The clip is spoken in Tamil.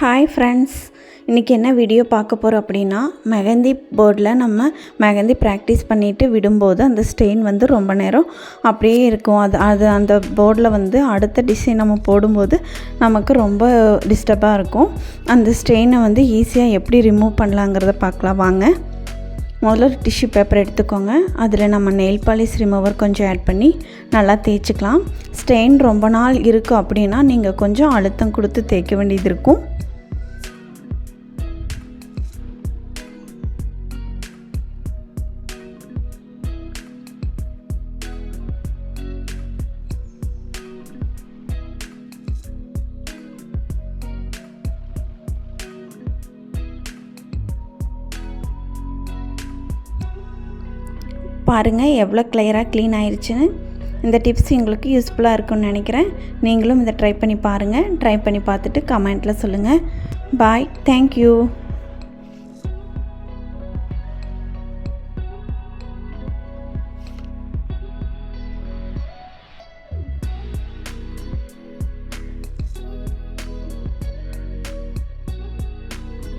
ஹாய் ஃப்ரெண்ட்ஸ், இன்றைக்கி என்ன வீடியோ பார்க்க போகிறோம் அப்படின்னா, மெஹந்தி போர்டில் நம்ம மெஹந்தி ப்ராக்டிஸ் பண்ணிவிட்டு விடும்போது அந்த ஸ்டெயின் வந்து ரொம்ப நேரம் அப்படியே இருக்கும். அது அந்த போர்டில் வந்து அடுத்த டிசைன் நம்ம போடும்போது நமக்கு ரொம்ப டிஸ்டர்பாக இருக்கும். அந்த ஸ்டெயினை வந்து ஈஸியாக எப்படி ரிமூவ் பண்ணலாங்கிறத பார்க்கலாம் வாங்க. முதல்ல ஒரு டிஷ்யூ பேப்பர் எடுத்துக்கோங்க. அதில் நம்ம நெயில் பாலிஷ் ரிமூவர் கொஞ்சம் ஆட் பண்ணி நல்லா தேய்ச்சிக்கலாம். ஸ்டெயின் ரொம்ப நாள் இருக்குது அப்படின்னா நீங்கள் கொஞ்சம் அழுத்தம் கொடுத்து தேய்க்க வேண்டியது இருக்கும். பாருங்கள் எவ்வளோ கிளியராக க்ளீன் ஆயிடுச்சுன்னு. இந்த டிப்ஸ் உங்களுக்கு யூஸ்ஃபுல்லாக இருக்கும்னு நினைக்கிறேன். நீங்களும் இதை ட்ரை பண்ணி பாருங்கள். ட்ரை பண்ணி பார்த்துட்டு கமெண்ட்டில் சொல்லுங்கள். பாய், தேங்க்யூ.